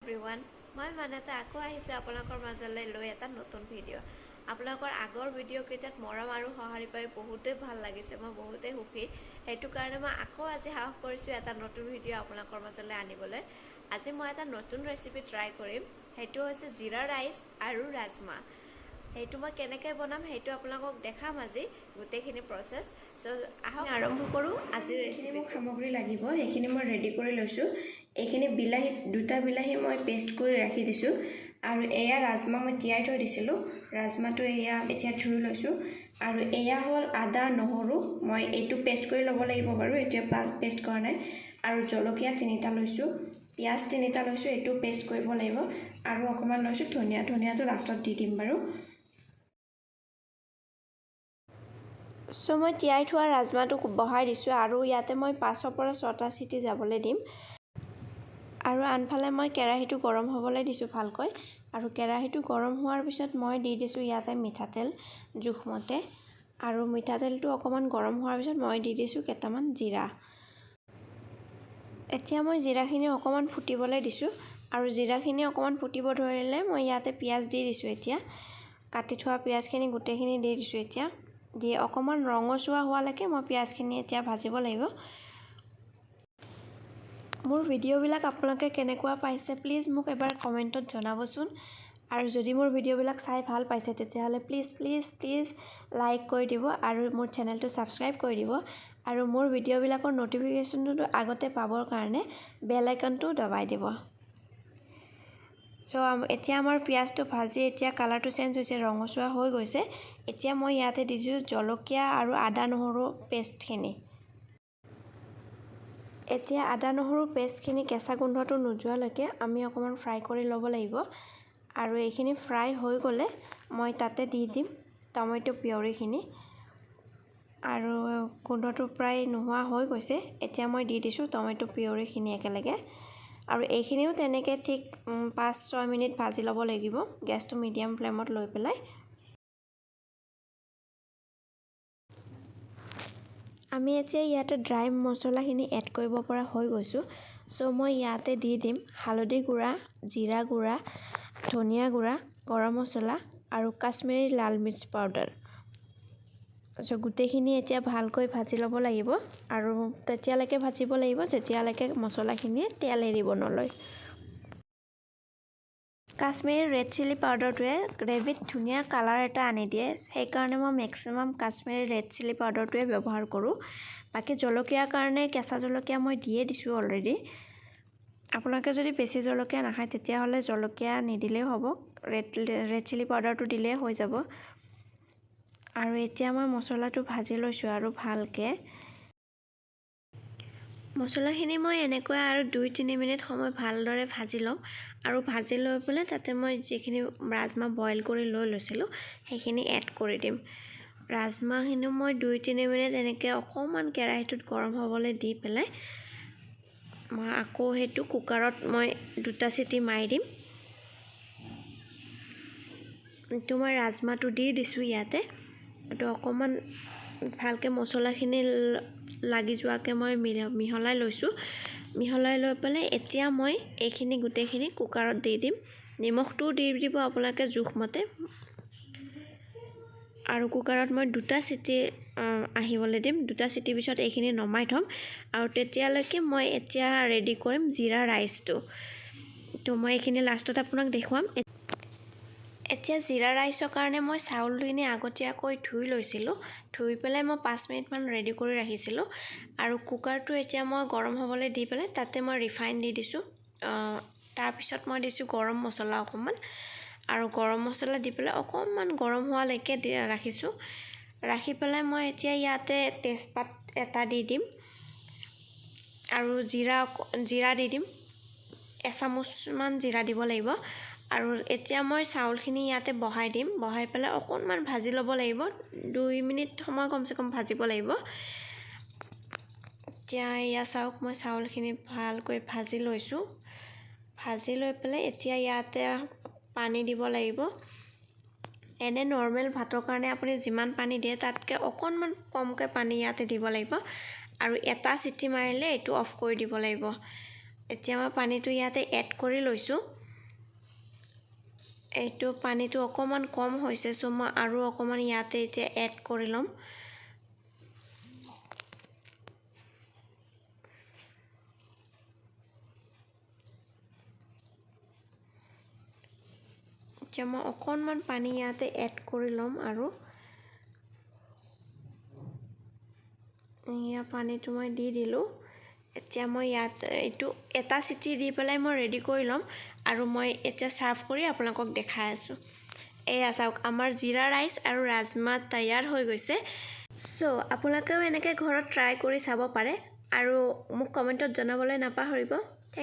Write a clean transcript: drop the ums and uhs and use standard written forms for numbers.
everyone মই মানতা আকৌ আহিছোঁ আপোনালোকৰ মাজলৈ লৈ এটা নতুন ভিডিঅ' আপোনালোকৰ আগৰ ভিডিঅ' কেইটাত মৰম আৰু সঁহাৰি পাই বহুতেই ভাল লাগিছে মই বহুতেই সুখী সেইটো কাৰণে মই আকৌ আজি সাহস কৰিছোঁ এটা নতুন ভিডিঅ' আপোনালোকৰ মাজলৈ আনিবলৈ আজি মই এটা নতুন ৰেচিপি ট্ৰাই কৰিম সেইটো হৈছে জিৰা ৰাইচ আৰু ৰাজমা সেইটো মই কেনেকৈ বনাম সেইটো আপোনালোকক দেখাম আজি গোটেইখিনি প্ৰচেছ আহক আৰম্ভ কৰোঁ আজি যিখিনি মোক সামগ্ৰী লাগিব সেইখিনি মই ৰেডি কৰি লৈছোঁ এইখিনি বিলাহী দুটা বিলাহী মই পেষ্ট কৰি ৰাখি দিছোঁ আৰু এয়া ৰাজমা মই তিয়াই থৈ দিছিলোঁ ৰাজমাটো এয়া এতিয়া ধুই লৈছোঁ আৰু এয়া হ'ল আদা নহৰু মই এইটো পেষ্ট কৰি ল'ব লাগিব বাৰু এতিয়া পেষ্ট কৰা নাই আৰু জলকীয়া 3টা লৈছোঁ পিঁয়াজ 3টা লৈছোঁ এইটো পেষ্ট কৰিব লাগিব আৰু অকণমান লৈছোঁ ধনিয়াটো লাষ্টত দি দিম বাৰু মই তিয়াই থোৱা ৰাজমাটো বহাই দিছোঁ আৰু ইয়াতে মই 5ৰ পৰা 6টা চিটি যাবলৈ দিম আৰু আনফালে মই কেৰাহীটো গৰম হ'বলৈ দিছোঁ ভালকৈ আৰু কেৰাহীটো গৰম হোৱাৰ পিছত মই দি দিছোঁ ইয়াতে মিঠাতেল জোখমতে আৰু মিঠাতেলটো অকণমান গৰম হোৱাৰ পিছত মই দি দিছোঁ কেইটামান জিৰা এতিয়া মই জিৰাখিনি অকণমান ফুটিবলৈ দিছোঁ আৰু জিৰাখিনি অকণমান ফুটিব ধৰিলে মই ইয়াতে পিঁয়াজ দি দিছোঁ এতিয়া কাটি থোৱা পিঁয়াজখিনি গোটেইখিনি দি দিছোঁ এতিয়া দি অকণমান ৰঙচুৱা হোৱালৈকে মই পিঁয়াজখিনি এতিয়া ভাজিব লাগিব মোৰ ভিডিঅ'বিলাক আপোনালোকে কেনেকুৱা পাইছে প্লিজ মোক এবাৰ কমেণ্টত জনাবচোন আৰু যদি মোৰ ভিডিঅ'বিলাক চাই ভাল পাইছে তেতিয়াহ'লে প্লিজ লাইক কৰি দিব আৰু মোৰ চেনেলটো ছাবস্ক্ৰাইব কৰি দিব আৰু মোৰ ভিডিঅ'বিলাকৰ ন'টিফিকেশ্যনটো আগতে পাবৰ কাৰণে বেল আইকনটো দবাই দিব এতিয়া আমাৰ পিঁয়াজটো ভাজি এতিয়া কালাৰটো চেঞ্জ হৈছে ৰঙচুৱা হৈ গৈছে এতিয়া মই ইয়াতে দিছোঁ জলকীয়া আৰু আদা নহৰু পেষ্টখিনি এতিয়া আদা নহৰু পেষ্টখিনি কেঁচা গোন্ধটো নোযোৱালৈকে আমি অকণমান ফ্ৰাই কৰি ল'ব লাগিব আৰু এইখিনি ফ্ৰাই হৈ গ'লে মই তাতে দি দিম টমেটো পিউৰিখিনি আৰু গোন্ধটো প্ৰায় নোহোৱা হৈ গৈছে এতিয়া মই দি দিছোঁ টমেটো পিউৰিখিনি একেলগে আৰু এইখিনিও তেনেকৈ ঠিক 5-6 মিনিট ভাজি ল'ব লাগিব গেছটো মিডিয়াম ফ্লেমত লৈ পেলাই আমি এতিয়া ইয়াতে ড্ৰাই মছলাখিনি এড কৰিব পৰা হৈ গৈছোঁ মই ইয়াতে দি দিম হালধি গুড়া জিৰা গুড়া ধনিয়া গুড়া গৰম মছলা আৰু কাশ্মীৰী লাল মিৰ্চ পাউডাৰ গোটেইখিনি এতিয়া ভালকৈ ভাজি ল'ব লাগিব আৰু তেতিয়ালৈকে ভাজিব লাগিব যেতিয়ালৈকে মছলাখিনিয়ে তেল এৰিব নলয় কাশ্মীৰী ৰেড চিলি পাউডাৰটোৱে গ্ৰেভিত ধুনীয়া কালাৰ এটা আনি দিয়ে সেইকাৰণে মই মেক্সিমাম কাশ্মীৰী ৰেড চিলি পাউডাৰটোৱে ব্যৱহাৰ কৰোঁ বাকী জলকীয়াৰ কাৰণে কেঁচা জলকীয়া মই দিয়ে দিছোঁ অলৰেডি আপোনালোকে যদি বেছি জলকীয়া নাখায় তেতিয়াহ'লে জলকীয়া নিদিলেও হ'ব ৰেড চিলি পাউডাৰটো দিলেই হৈ যাব আৰু এতিয়া মই মছলাটো ভাজি লৈছোঁ আৰু ভালকৈ মছলাখিনি মই এনেকৈ আৰু 2-3 মিনিট সময় ভালদৰে ভাজি ল'ম আৰু ভাজি লৈ পেলাই তাতে মই যিখিনি ৰাজমা বইল কৰি লৈছিলোঁ সেইখিনি এড কৰি দিম ৰাজমাখিনি মই 2-3 মিনিট এনেকৈ অকণমান কেৰাহীটোত গৰম হ'বলৈ দি পেলাই মই আকৌ সেইটো কুকাৰত মই 2টা চিটি মাৰি দিম এইটো মই ৰাজমাটো দি দিছোঁ ইয়াতে এইটো অকণমান ভালকৈ মছলাখিনি লাগি যোৱাকৈ মই মিহলাই লৈছোঁ মিহলাই লৈ পেলাই এতিয়া মই এইখিনি গোটেইখিনি কুকাৰত দি দিম নিমখটো দি দিব আপোনালোকে জোখমতে আৰু কুকাৰত মই 2টা চিটি আহিবলৈ দিম 2টা চিটিৰ পিছত এইখিনি নমাই থ'ম আৰু তেতিয়ালৈকে মই এতিয়া ৰেডি কৰিম জিৰা ৰাইচটো মই এইখিনি লাষ্টত আপোনাক দেখুৱাম এতিয়া জিৰা ৰাইচৰ কাৰণে মই চাউলখিনি আগতীয়াকৈ ধুই লৈছিলোঁ ধুই পেলাই মই 5 মিনিটমান ৰেডি কৰি ৰাখিছিলোঁ আৰু কুকাৰটো এতিয়া মই গৰম হ'বলৈ দি পেলাই তাতে মই ৰিফাইন দি দিছোঁ তাৰপিছত মই দিছোঁ গৰম মছলা অকণমান আৰু গৰম মছলা দি পেলাই অকণমান গৰম হোৱালৈকে ৰাখিছোঁ ৰাখি পেলাই মই এতিয়া ইয়াতে তেজপাত এটা দি দিম আৰু জিৰা দি দিম এচামুচমান জিৰা দিব লাগিব আৰু এতিয়া মই চাউলখিনি ইয়াতে বহাই দিম বহাই পেলাই অকণমান ভাজি ল'ব লাগিব 2 মিনিট সময় কমচে কম ভাজিব লাগিব এতিয়া এয়া চাওক মই চাউলখিনি ভালকৈ ভাজি লৈছোঁ ভাজি লৈ পেলাই এতিয়া ইয়াতে পানী দিব লাগিব এনে নৰ্মেল ভাতৰ কাৰণে আপুনি যিমান পানী দিয়ে তাতকৈ অকণমান কমকৈ পানী ইয়াতে দিব লাগিব আৰু এটা চিটি মাৰিলে এইটো অফ কৰি দিব লাগিব এতিয়া মই পানীটো ইয়াতে এড কৰি লৈছোঁ এইটো পানীটো অকমান কম হৈছে সো মই আৰু অকমান ইয়াতে এতিয়া এড কৰি লম এতিয়া মই অকনমান পানী ইয়াতে এড কৰি লম আৰু ইয়া পানীটো মই দি দিলোঁ এতিয়া মই ইয়াত এইটো এটা সিটি দি পেলাই মই ৰেডি কৰি লম আৰু মই এতিয়া সাৰ্ভ কৰি আপোনালোকক দেখাই আছোঁ এই আছাওক আমাৰ জিৰা ৰাইচ আৰু ৰাজমা তৈয়াৰ হৈ গৈছে সো আপোনালোকেও এনেকৈ ঘৰত ট্ৰাই কৰি চাব পাৰে আৰু মোক কমেন্টত জনাবলৈ নাপাহৰিব